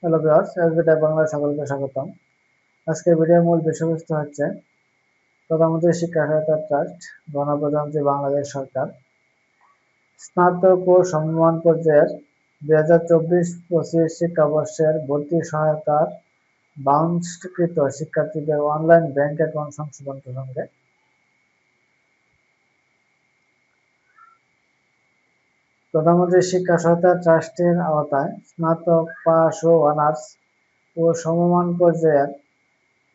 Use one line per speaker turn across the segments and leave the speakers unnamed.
Hello viewers, এসবিটাই বাংলায় সকলকে স্বাগতম। আজকের ভিডিওর মূল বিষয়বস্তু হচ্ছে প্রধানমন্ত্রী শিক্ষা সহায়তা ট্রাস্ট, গণপ্রজাতন্ত্রী বাংলাদেশ সরকার স্নাতক ও সমমান পর্যায়ের 2024-25 শিক্ষাবর্ষের ভর্তি সহায়তার বাউন্সকৃত শিক্ষার্থীদের অনলাইন ব্যাংক অ্যাকাউন্ট সংশোধন প্রসঙ্গে প্রধানমন্ত্রী শিক্ষা সহায়তা ট্রাস্টের আওতায় স্নাতক পাস ও অনার্স ও সমমান পর্যায়ের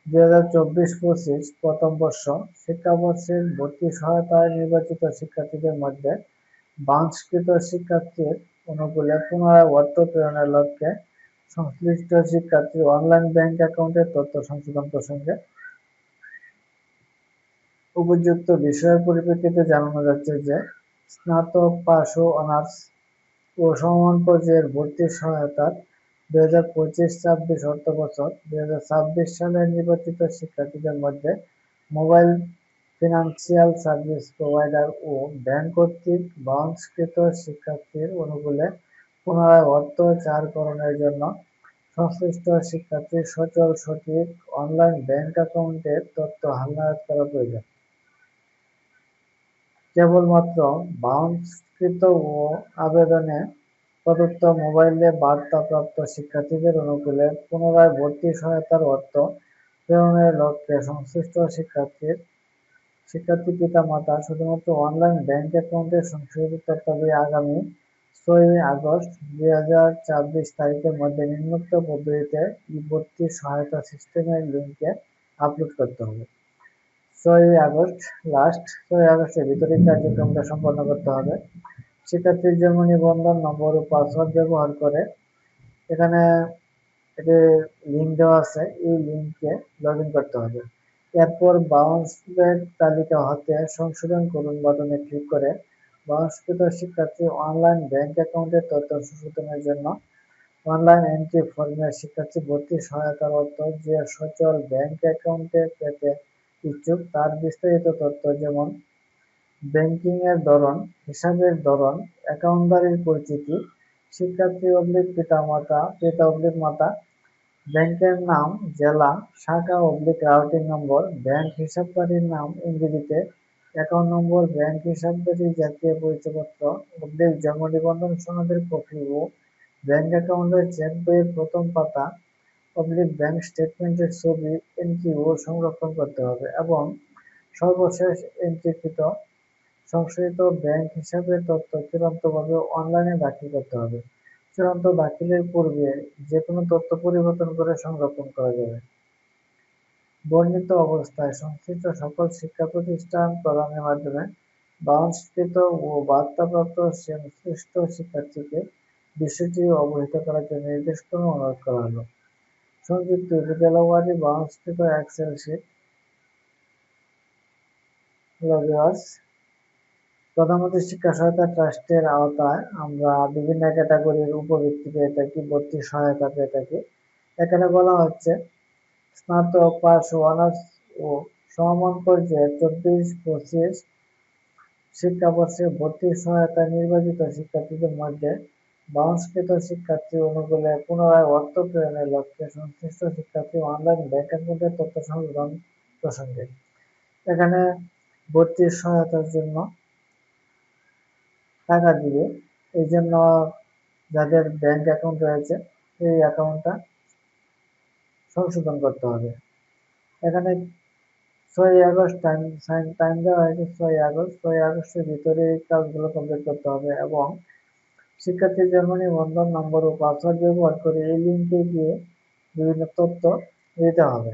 2024-25 প্রথম বর্ষ শিক্ষাবর্ষের ভর্তি সহায়তায় নির্বাচিত শিক্ষার্থীদের মধ্যে বাঞ্ছকৃত শিক্ষার্থীর অনুকূলে পুনরায় অর্থ প্রেরণের লক্ষ্যে সংশ্লিষ্ট শিক্ষার্থীর অনলাইন ব্যাংক অ্যাকাউন্টের তথ্য সংশোধন প্রসঙ্গে উপযুক্ত বিষয়ের পরিপ্রেক্ষিতে জানানো যাচ্ছে যে স্নাতক পাস ও অনার্স ও সমমান পর্যায়ের ভর্তি সহায়তার 2025-26 অর্থবছর 2026 সালে নির্বাচিত শিক্ষার্থীদের মধ্যে মোবাইল ফিনান্সিয়াল সার্ভিস প্রোভাইডার ও ব্যাংক কর্তৃক বাউন্সকৃত শিক্ষার্থীর অনুকূলে পুনরায় অর্থ চারকরণের জন্য সংশ্লিষ্ট শিক্ষার্থীর সচল সঠিক অনলাইন ব্যাংক অ্যাকাউন্টের তথ্য হালনাগাদ করা প্রয়োজন। কেবলমাত্র বাউন্সকৃত ও আবেদনে প্রদত্ত মোবাইলে বার্তাপ্রাপ্ত শিক্ষার্থীদের অনুকূলে পুনরায় ভর্তি সহায়তার অর্থ প্রেরণের লক্ষ্যে সংশ্লিষ্ট শিক্ষার্থী পিতা-মাতা শুধুমাত্র অনলাইন ব্যাংক অ্যাকাউন্টের সংশোধিত তথ্যাদি আগামী 6 আগস্ট 2024 তারিখের মধ্যে নিম্নোক্ত পদ্ধতিতে ভর্তি সহায়তা সিস্টেমের লিঙ্কে আপলোড করতে হবে। 6 আগস্টের ভিতরে কার্যক্রমটা সম্পন্ন করতে হবে। শিক্ষার্থীর জন্ম নিবন্ধন নম্বর ও পাসওয়ার্ড ব্যবহার করে এখানে একটি লিঙ্ক দেওয়া আছে, এই লিঙ্কে লগ ইন করতে হবে। এরপর বাউন্স ব্যাক তালিকা হতে সংশোধন করুন বাটনে ক্লিক করে বাউন্সকৃত শিক্ষার্থী অনলাইন ব্যাংক অ্যাকাউন্টের তথ্য সংশোধনের জন্য অনলাইন এন্ট্রি ফর্মে শিক্ষার্থী ভর্তি সহায়তার অর্থ যে সচল ব্যাংক অ্যাকাউন্টে পেতে ইচ্ছুক তার বিস্তারিত তথ্য যেমন ব্যাংকিং এর ধরন, হিসাবের ধরন, অ্যাকাউন্টদারির পরিচিতি, শিক্ষার্থী পিতা/মাতা, ব্যাংকের নাম, জেলা, শাখা রাউটিং নম্বর, ব্যাংক হিসাবধারীর নাম ইংরেজিতে, অ্যাকাউন্ট নম্বর, ব্যাংক হিসাবধারী জাতীয় পরিচয়পত্র জন্ম নিবন্ধন সনদের কপি ও ব্যাংক অ্যাকাউন্টের চেক বইয়ের প্রথম পাতা ব্যাংক স্টেটমেন্টের ছবি এন্ট্রি ও সংরক্ষণ করতে হবে এবং সর্বশেষ এন্ট্রিকৃত সংশোধিত ব্যাংক হিসাবের তথ্য চূড়ান্তভাবে অনলাইনে দাখিল করতে হবে। চূড়ান্ত দাখিলের পূর্বে যে কোনো তথ্য পরিবর্তন করে সংরক্ষণ করা যাবে। বর্ণিত অবস্থায় সংশ্লিষ্ট সকল শিক্ষা প্রতিষ্ঠান প্রদানের মাধ্যমে বাউন্সকৃত ও বার্তাপ্রাপ্ত সংশ্লিষ্ট শিক্ষার্থীকে বিষয়টি অবহিত করার জন্য নির্দেশক্রমে অনুরোধ করা হলো। সংযুক্ত উপজেলাওয়ারি বাউন্সকৃত এক্সেল শিট। প্রধানমন্ত্রী শিক্ষা সহায়তা ট্রাস্টের আওতায় আমরা বিভিন্ন ক্যাটাগরির উপবৃত্তি পেয়ে থাকি, ভর্তি সহায়তা পেয়ে থাকি। এখানে বলা হচ্ছে স্নাতক পাস ও অনার্স ও সমমান পর্যায়ে 24-25 শিক্ষাবর্ষে ভর্তি সহায়তা নির্বাচিত শিক্ষার্থীদের মধ্যে বাউন্সকৃত শিক্ষার্থী অনুকূলে পুনরায় অর্থ প্রেরণের লক্ষ্যে সংশ্লিষ্ট শিক্ষার্থী অনলাইন ব্যাংক অ্যাকাউন্টের তথ্য সংশোধন প্রসঙ্গে এখানে ভর্তির সহায়তার জন্য টাকা দিবে, এই জন্য যাদের ব্যাংক অ্যাকাউন্ট রয়েছে এই অ্যাকাউন্টটা সংশোধন করতে হবে। এখানে 6 আগস্ট টাইম দেওয়া হয়েছে। 6 আগস্টের ভিতরে এই কাজগুলো কমপ্লিট করতে হবে এবং শিক্ষার্থীর জন্ম নিবন্ধন নম্বর ও পাসওয়ার্ড ব্যবহার করে এই লিঙ্কে গিয়ে বিভিন্ন তথ্য দিতে হবে।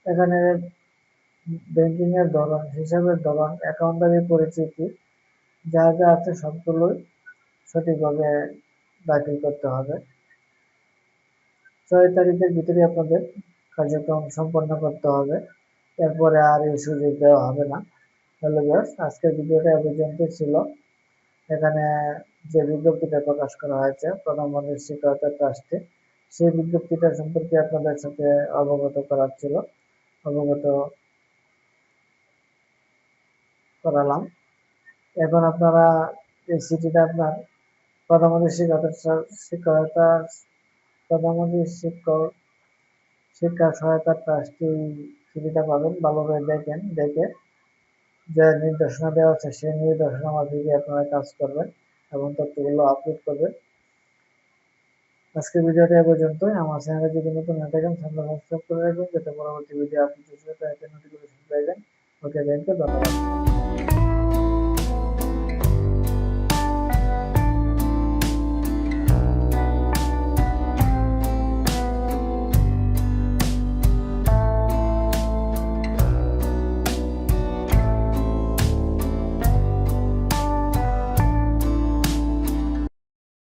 এখানে ব্যাংকিং এর ধরন, হিসাবের ধরন, অ্যাকাউন্টারের পরিচিতি যা যা আছে সবগুলোই সঠিকভাবে দাখিল করতে হবে। 6 তারিখের ভিতরে আপনাদের কার্যক্রম সম্পন্ন করতে হবে, এরপরে আর এই সুযোগ দেওয়া হবে না। হ্যালো ভিউয়ার্স, আজকের ভিডিওটা এ পর্যন্তই ছিল। এখানে যে বিজ্ঞপ্তিটা প্রকাশ করা হয়েছে প্রধানমন্ত্রী শিক্ষা ট্রাস্টে, সেই বিজ্ঞপ্তিটা সম্পর্কে আপনাদের সাথে অবগত করালাম। এখন আপনারা এই চিঠিটা আপনার প্রধানমন্ত্রী শিক্ষা প্রধানমন্ত্রী শিক্ষা সহায়তা ট্রাস্ট এই সুবিধা পাবেন। ভালোভাবে দেখে যে নির্দেশনা দেওয়া আছে সেই নির্দেশনা মাফিক আপনারা কাজ করবেন এবং তথ্যগুলো আপলোড করবেন। আজকের ভিডিওটা এ পর্যন্তই। আমার চ্যানেলে যদি নতুন হয়ে থাকেন চ্যানেলটা সাবস্ক্রাইব করে রাখবেন যাতে পরবর্তী ভিডিও আপলোড হলে তাতে নোটিফিকেশন পেয়ে যান। ওকে, থ্যাংক ইউ, ধন্যবাদ।